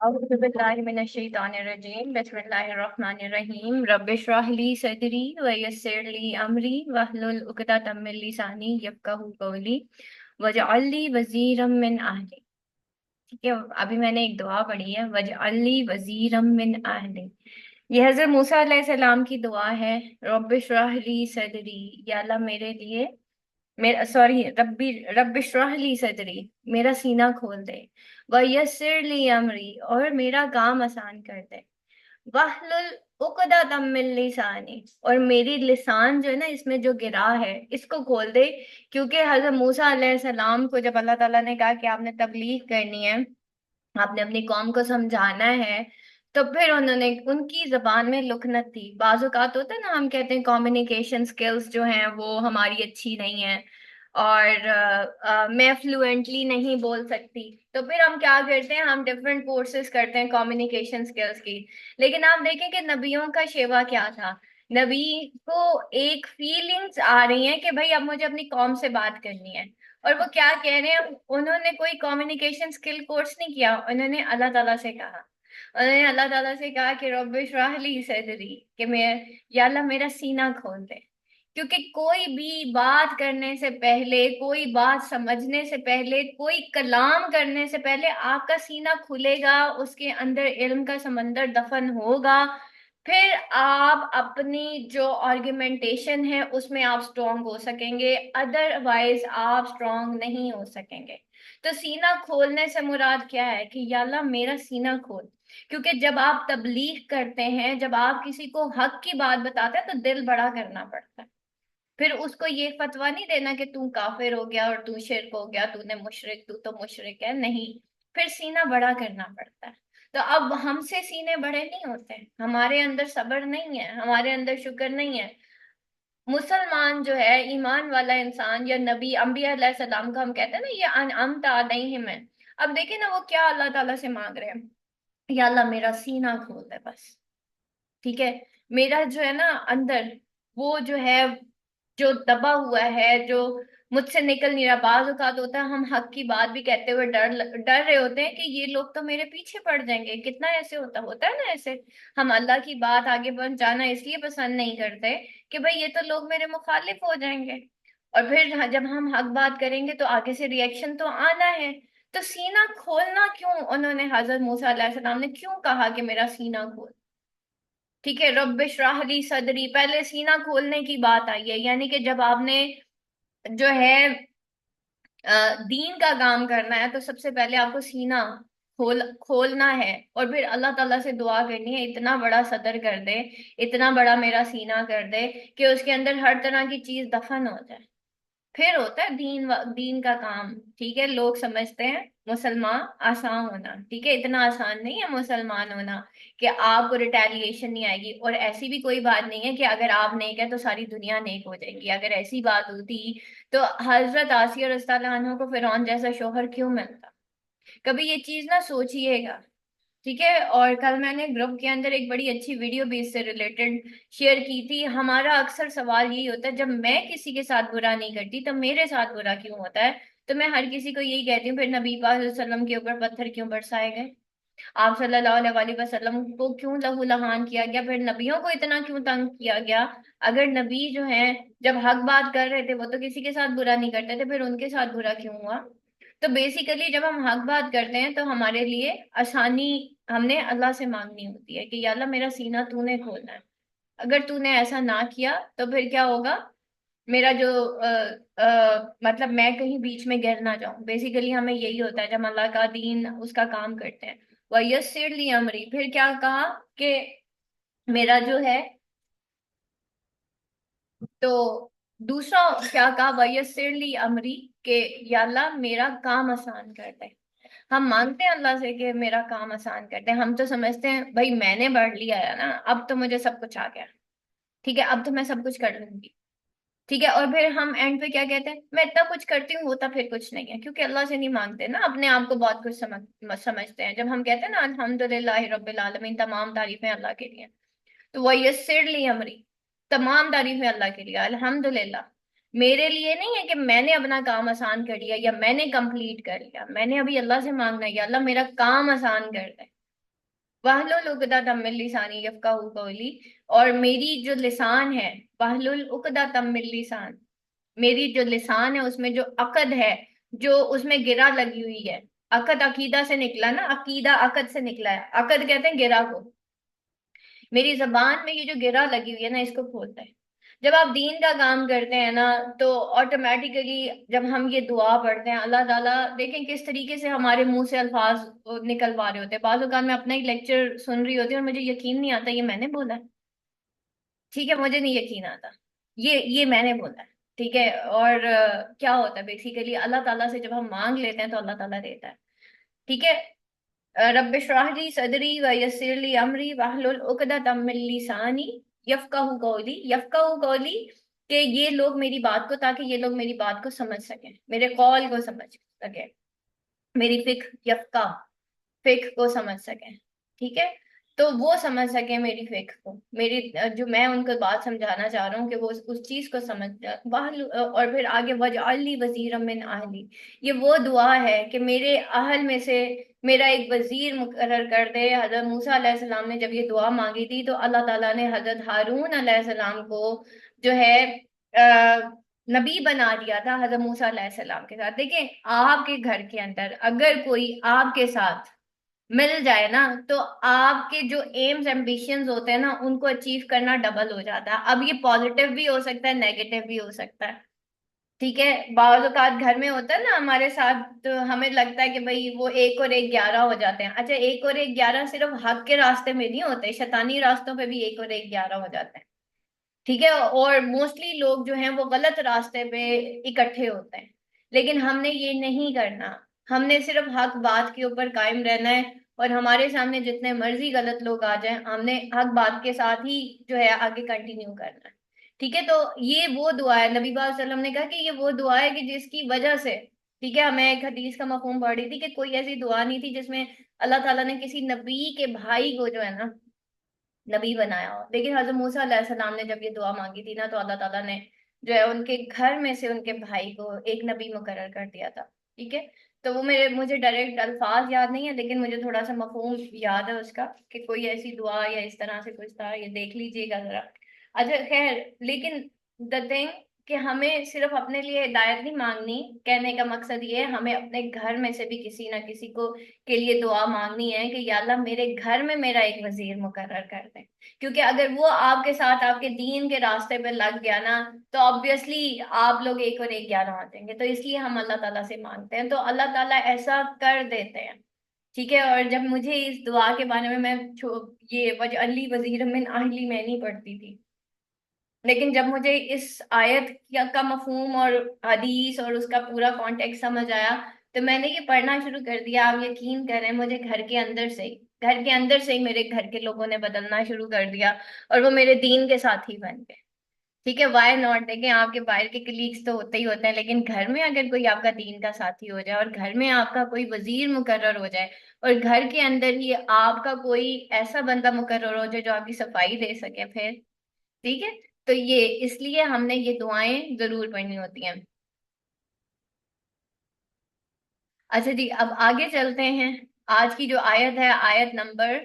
أعوذ بالله من الشيطان الرجيم بسم الله الرحمن الرحيم رب اشرح لي صدري ويسر لي أمري واحلل عقدة من لساني يفقهوا قولي واجعل لي وزيرا من أهلي. ठीक है, अभी मैंने एक दुआ पढ़ी है, वजअल ली वजीरम मिन अहली. ये हजरत मूसा अलैहिस्सलाम की दुआ है. रब्ब इश्रह ली सदरी, या अल्लाह मेरे लिए, मेरा सॉरी रब्बी रब्ब इश्रह ली सदरी, मेरा सीना खोल दे. वयस्सिर ली अमरी, और मेरा काम आसान कर दे. वहलुल उक़दतम मिन लिसानी, और मेरी लिसान जो है ना, इसमें जो गिरा है इसको खोल दे. क्योंकि हजरत मूसा अलैहिस्सलाम को जब अल्लाह ताला ने कहा कि आपने तबलीग करनी है, आपने अपनी कौम को समझाना है, तो फिर उन्होंने, उनकी जबान में लुकनत थी. बाज़ औक़ात होता है ना, हम कहते हैं कम्युनिकेशन स्किल्स जो हैं वो हमारी अच्छी नहीं है, और मैं फ्लुएंटली नहीं बोल सकती. तो फिर हम क्या करते हैं, हम डिफरेंट कोर्सेज करते हैं कम्युनिकेशन स्किल्स की. लेकिन आप देखें कि नबियों का शेवा क्या था. नबी को एक फीलिंग्स आ रही हैं कि भाई अब मुझे अपनी कौम से बात करनी है, और वो क्या कह रहे हैं. उन्होंने कोई कम्युनिकेशन स्किल कोर्स नहीं किया, उन्होंने अल्लाह ताला से कहा. उन्होंने अल्लाह ताला से कहा कि रब्ब इश्रह ली सदरी, कि मैं, या अल्लाह मेरा सीना खोल दे. क्योंकि कोई भी बात करने से पहले, कोई बात समझने से पहले, कोई कलाम करने से पहले आपका सीना खुलेगा, उसके अंदर इल्म का समंदर दफन होगा. फिर आप अपनी जो आर्ग्यूमेंटेशन है उसमें आप स्ट्रांग हो सकेंगे, अदरवाइज आप स्ट्रांग नहीं हो सकेंगे. तो सीना खोलने से मुराद क्या है कि या अल्लाह मेरा सीना खोल. क्योंकि जब आप तबलीग करते हैं, जब आप किसी को हक की बात बताते हैं, तो दिल बड़ा करना पड़ता है. फिर उसको ये फतवा नहीं देना कि तू काफिर हो गया और तू शिर्क हो गया, तूने मुशरिक, तू तो मुशरिक है, नहीं. फिर सीना बड़ा करना पड़ता है. तो अब हमसे सीने बड़े नहीं होते, हमारे अंदर सब्र नहीं है, हमारे अंदर शुक्र नहीं है. मुसलमान जो है, ईमान वाला इंसान, या नबी अंबिया सलाम का हम कहते हैं ना, ये अनअमता अलैहिम है. अब देखिए ना, वो क्या अल्लाह ताला से मांग रहे हैं, या अल्लाह मेरा सीना खोल दे बस. ठीक है, मेरा जो है ना अंदर, वो जो है, जो दबा हुआ है, जो मुझसे निकल नहीं रहा. बाज औकात होता है हम हक की बात भी कहते हुए डर डर रहे होते हैं कि ये लोग तो मेरे पीछे पड़ जाएंगे. कितना ऐसे होता होता है ना ऐसे. हम अल्लाह की बात आगे पहुंचाना इसलिए पसंद नहीं करते कि भाई ये तो लोग मेरे मुखालिफ हो जाएंगे, और फिर जब हम हक बात करेंगे तो आगे से रिएक्शन तो आना है. तो सीना खोलना क्यों, उन्होंने, हजरत मूसा अलैहिस्सलाम ने क्यों कहा कि मेरा सीना खोल. ठीक है, रब्ब इश्रह ली सदरी, पहले सीना खोलने की बात आई है. यानी कि जब आपने जो है दीन का काम करना है, तो सबसे पहले आपको सीना खोलना है, और फिर अल्लाह ताला से दुआ करनी है इतना बड़ा सदर कर दे, इतना बड़ा मेरा सीना कर दे कि उसके अंदर हर तरह की चीज दफन हो जाए. फिर होता है दीन का काम. ठीक है, लोग समझते हैं मुसलमान आसान होना. ठीक है, इतना आसान नहीं है मुसलमान होना कि आपको रिटेलिएशन नहीं आएगी. और ऐसी भी कोई बात नहीं है कि अगर आप नेक है तो सारी दुनिया नेक हो जाएगी. अगर ऐसी बात होती तो हजरत आसिया रज़ी अल्लाह अन्हा को फिरौन जैसा शोहर क्यों मिलता. कभी ये चीज ना सोचिएगा. ठीक है, और कल मैंने ग्रुप के अंदर एक बड़ी अच्छी वीडियो भी इससे रिलेटेड शेयर की थी. हमारा अक्सर सवाल यही होता है, जब मैं किसी के साथ बुरा नहीं करती तो मेरे साथ बुरा क्यों होता है. तो मैं हर किसी को यही कहती हूँ, फिर नबी पाक सल्लल्लाहु अलैहि वसल्लम के ऊपर पत्थर क्यों बरसाए गए, आप सल्लल्लाहु अलैहि वसल्लम को क्यों लहू लहान किया गया, फिर नबियों को इतना क्यों तंग किया गया. अगर नबी जो है जब हक बात कर रहे थे, वो तो किसी के साथ बुरा नहीं करते थे, फिर उनके साथ बुरा क्यों हुआ. तो बेसिकली जब हम हक बात करते हैं तो हमारे लिए आसानी हमने अल्लाह से मांगनी होती है कि या अल्लाह मेरा सीना तूने खोलना है. अगर तूने ऐसा ना किया तो फिर क्या होगा, मेरा जो मतलब मैं कहीं बीच में गिर ना जाऊं. बेसिकली हमें यही होता है जब अल्लाह का दीन उसका काम करते हैं. वयस्सिर ली अमरी, फिर क्या कहा कि मेरा जो है, तो दूसरा क्या कहा, वयस्सिर ली अमरी, के या अल्लाह मेरा काम आसान कर दे. हम मांगते हैं अल्लाह से कि मेरा काम आसान कर दे. हम तो समझते हैं भाई मैंने पढ़ लिया है ना, अब तो मुझे सब कुछ आ गया. ठीक है, अब तो मैं सब कुछ कर लूंगी. ठीक है, और फिर हम एंड पे क्या कहते हैं, मैं इतना कुछ करती हूँ, होता फिर कुछ नहीं है. क्योंकि अल्लाह से नहीं मांगते ना, अपने आप को बहुत कुछ समझते हैं. जब हम कहते हैं ना अल्हम्दुलिल्लाह रब्बिल आलमीन, तमाम तारीफें अल्लाह के लिए, तो वह यस्सिर ली अमरी, तमाम तारीफें अल्लाह के लिए. अल्हम्दुलिल्लाह मेरे लिए नहीं है कि मैंने अपना काम आसान कर लिया या मैंने कंप्लीट कर लिया. मैंने अभी अल्लाह से मांगना है, या अल्लाह मेरा काम आसान कर दे. वहलुल उक़दतम मिन लिसानी यफ़क़हू क़ौली, और मेरी जो लिसान है, वहलुल उक़दतम मिन लिसान, मेरी जो लिसान है उसमें जो अकद है, जो उसमें गिरा लगी हुई है। अकद अकीदा से निकला ना, अकीदा अकद से निकला है, अकद कहते हैं गिरा को। मेरी जबान में ये जो गिरा लगी हुई है ना, इसको खोलता है। जब आप दीन का काम करते हैं ना, तो ऑटोमेटिकली जब हम ये दुआ पढ़ते हैं, अल्लाह ताला देखें किस तरीके से हमारे मुंह से अल्फाज निकलवा रहे होते हैं। बाज़ औक़ात मैं अपना ही लेक्चर सुन रही होती हूँ और मुझे यकीन नहीं आता ये मैंने बोला है। ठीक है, मुझे नहीं यकीन आता ये मैंने बोला है। ठीक है, और क्या होता है बेसिकली, अल्लाह ताला से जब हम मांग लेते हैं तो अल्लाह ताला देता है। ठीक है। रब्बि इश्रह ली सदरी व यस्सिर ली अमरी वहलुल उक़दतम मिन लिसानी यफ़क़हू क़ौली। यफ़क़हू क़ौली कि ये लोग मेरी बात को, ताकि ये लोग मेरी बात को समझ सकें, मेरे कौल को समझ सकें, मेरी फिक्र को समझ सकें। ठीक है, तो वो समझ सके मेरी फिक्र को, मेरी जो मैं उनको बात समझाना चाह रहा हूँ कि वो उस चीज को समझ और फिर आगे वजअली वज़ीरम मिन अहली, ये वो दुआ है कि मेरे अहल में से मेरा एक वजीर मुकर्रर कर दे। हजरत मूसा अलैहिस्सलाम ने जब ये दुआ मांगी थी तो अल्लाह ताला ने हजरत हारून अलैहिस्सलाम को जो है नबी बना दिया था हजरत मूसा अलैहिस्सलाम के साथ। देखिए, आपके घर के अंदर अगर कोई आपके साथ मिल जाए ना, तो आपके जो एम्स एम्बिशंस होते हैं ना, उनको अचीव करना डबल हो जाता है। अब ये पॉजिटिव भी हो सकता है, नेगेटिव भी हो सकता है। ठीक है, बाज़ औक़ात घर में होता है ना हमारे साथ, तो हमें लगता है कि भाई वो एक और एक 11 हो जाते हैं। अच्छा, एक और एक 11 सिर्फ हक के रास्ते में नहीं होते, शैतानी रास्तों पे भी एक और एक 11 हो जाते हैं। ठीक है, और मोस्टली लोग जो हैं वो गलत रास्ते पे इकट्ठे होते हैं, लेकिन हमने ये नहीं करना। हमने सिर्फ हक बात के ऊपर कायम रहना है, और हमारे सामने जितने मर्जी गलत लोग आ जाएं, हमने हक बात के साथ ही जो है आगे कंटिन्यू करना है। ठीक है, तो ये वो दुआ है, नबी पाक सल्लल्लाहु अलैहि वसल्लम ने कहा कि ये वो दुआ है कि जिसकी वजह से, ठीक है, मैं एक हदीस का मफहूम पढ़ रही थी कि कोई ऐसी दुआ नहीं थी जिसमें अल्लाह ताला ने किसी नबी के भाई को जो है ना नबी बनाया हो। लेकिन हजरत मूसा अलैहिस्सलाम ने जब ये दुआ मांगी थी ना, तो अल्लाह ताला ने जो है उनके घर में से उनके भाई को एक नबी मुकर्रर कर दिया था। ठीक है, तो वो मुझे डायरेक्ट अल्फाज याद नहीं है, लेकिन मुझे थोड़ा सा मफहूम याद है उसका, कि कोई ऐसी दुआ या इस तरह से कुछ था, ये देख लीजिएगा जरा। अच्छा खैर, लेकिन द थिंग कि हमें सिर्फ अपने लिए हिदायत नहीं मांगनी। कहने का मकसद ये है, हमें अपने घर में से भी किसी ना किसी को के लिए दुआ मांगनी है कि या अल्लाह मेरे घर में मेरा एक वजीर मुकर्रर कर दे। क्योंकि अगर वो आपके साथ आपके दीन के रास्ते पे लग गया ना, तो ऑब्वियसली आप लोग एक और एक 11 हो जाएंगे। तो इसलिए हम अल्लाह ताला से मांगते हैं, तो अल्लाह ताला ऐसा कर देते हैं। ठीक है, और जब मुझे इस दुआ के बारे में ये वजअली वजीर मिन अहली मैं नहीं पढ़ती थी, लेकिन जब मुझे इस आयत का मफहूम और हदीस और उसका पूरा कॉन्टेक्स्ट समझ आया, तो मैंने ये पढ़ना शुरू कर दिया। आप यकीन करें, मुझे घर के अंदर से ही मेरे घर के लोगों ने बदलना शुरू कर दिया, और वो मेरे दीन के साथी बन गए। ठीक है, वाई नॉट, देखें आपके बाहर के कलीग्स तो होते ही होते हैं, लेकिन घर में अगर कोई आपका दीन का साथी हो जाए, और घर में आपका कोई वजीर मुकर्रर हो जाए, और घर के अंदर ही आपका कोई ऐसा बंदा मुकर्रर हो जाए जो आपकी सफाई दे सके, फिर ठीक है। तो ये इसलिए हमने ये दुआएं जरूर पढ़नी होती हैं। अच्छा जी, अब आगे चलते हैं। आज की जो आयत है, आयत नंबर